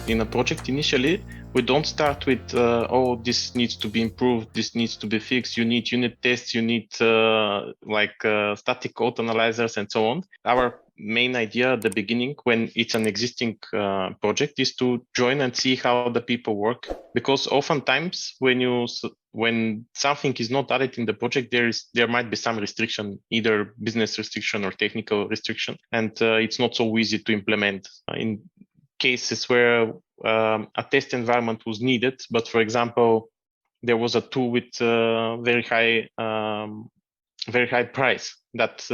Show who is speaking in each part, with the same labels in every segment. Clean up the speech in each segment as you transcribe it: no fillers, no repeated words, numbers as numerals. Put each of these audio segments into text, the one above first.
Speaker 1: in a project initially, we don't start with oh, this needs to be improved, this needs to be fixed, you need unit tests, you need static code analyzers and so on. Our main idea at the beginning, when it's an existing project, is to join and see how the people work, because oftentimes when something is not added in the project, there might be some restriction, either business restriction or technical restriction, and it's not so easy to implement in cases where a test environment was needed. But for example, there was a tool with very high price that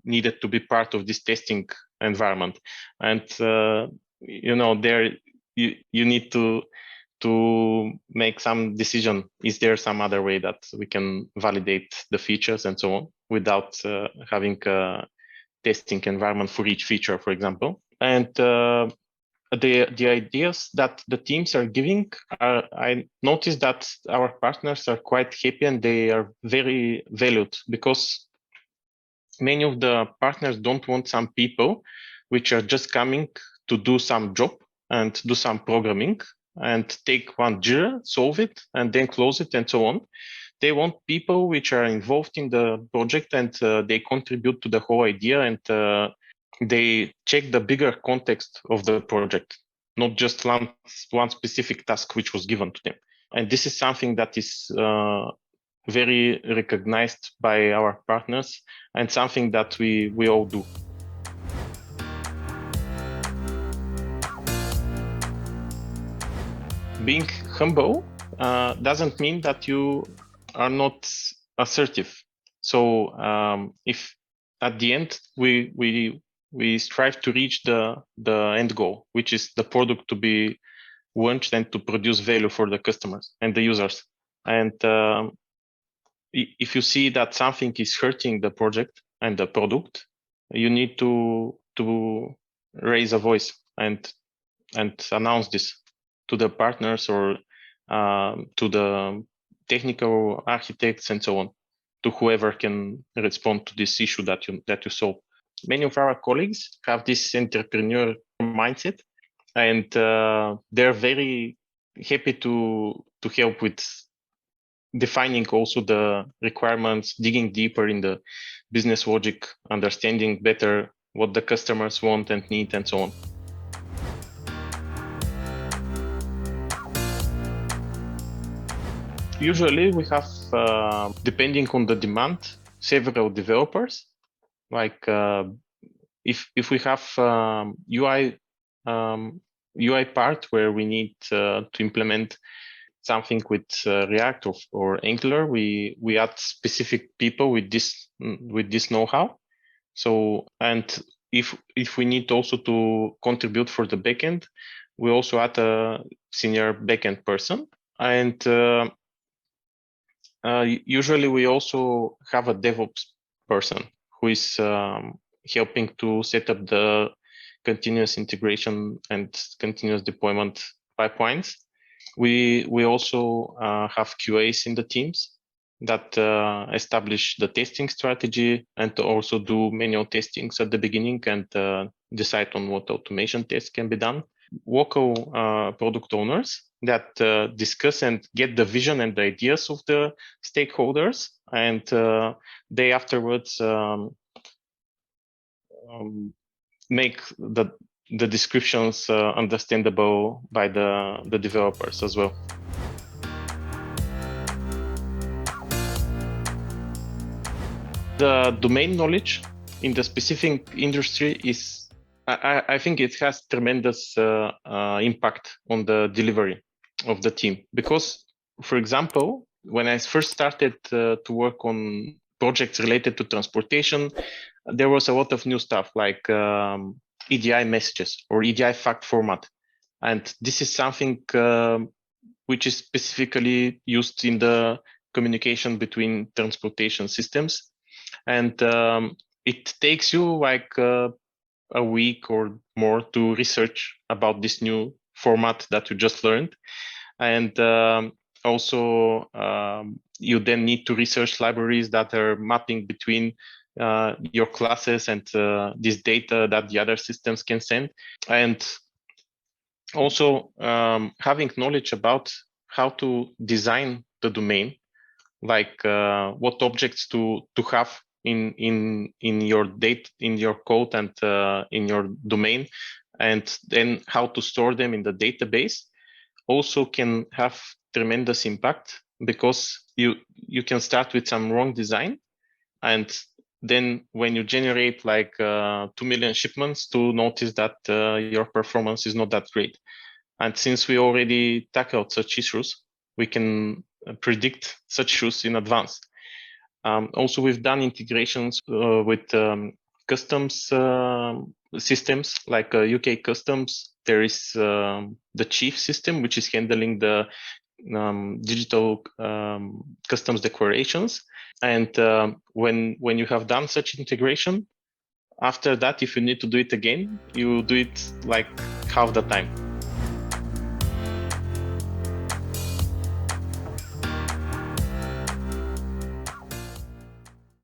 Speaker 1: needed to be part of this testing environment, and there you need to make some decision. Is there some other way that we can validate the features and so on without having a testing environment for each feature, for example? And the ideas that the teams are giving, I noticed that our partners are quite happy and they are very valued, because many of the partners don't want some people which are just coming to do some job and do some programming and take one Jira, solve it, and then close it and so on. They want people which are involved in the project and they contribute to the whole idea, and they check the bigger context of the project, not just one specific task which was given to them. And this is something that is very recognized by our partners and something that we all do. Being humble doesn't mean that you are not assertive. So if at the end we strive to reach the end goal, which is the product to be launched and to produce value for the customers and the users. And if you see that something is hurting the project and the product, you need to raise a voice and announce this to the partners or to the technical architects and so on, to whoever can respond to this issue that you solve. Many of our colleagues have this entrepreneur mindset, and they're very happy to help with defining also the requirements, digging deeper in the business logic, understanding better what the customers want and need, and so on. Usually we have, depending on the demand, several developers. Like if we have UI part where we need to implement something with React or Angular, we add specific people with this know-how. So, and if we need also to contribute for the backend, we also add a senior backend person. And usually we also have a DevOps person who is helping to set up the continuous integration and continuous deployment pipelines. We also have QAs in the teams that establish the testing strategy and to also do manual testings at the beginning and decide on what automation tests can be done. Local product owners that discuss and get the vision and the ideas of the stakeholders, and they afterwards make the descriptions understandable by the developers as well. The domain knowledge in the specific industry is, I think it has tremendous impact on the delivery of the team. Because, for example, when I first started to work on projects related to transportation, there was a lot of new stuff like EDI messages or EDI fact format. And this is something which is specifically used in the communication between transportation systems. And it takes you like a week or more to research about this new format that you just learned. And also, you then need to research libraries that are mapping between your classes and this data that the other systems can send. And Also, having knowledge about how to design the domain, like what objects to have in your date, in your code, and in your domain, and then how to store them in the database, also can have tremendous impact, because you can start with some wrong design, and then when you generate like 2 million shipments, to notice that your performance is not that great. And since we already tackled such issues, we can predict such issues in advance. Also, we've done integrations with customs systems, like UK customs. There is the Chief system, which is handling the digital customs declarations. And when you have done such integration, after that, if you need to do it again, you do it like half the time.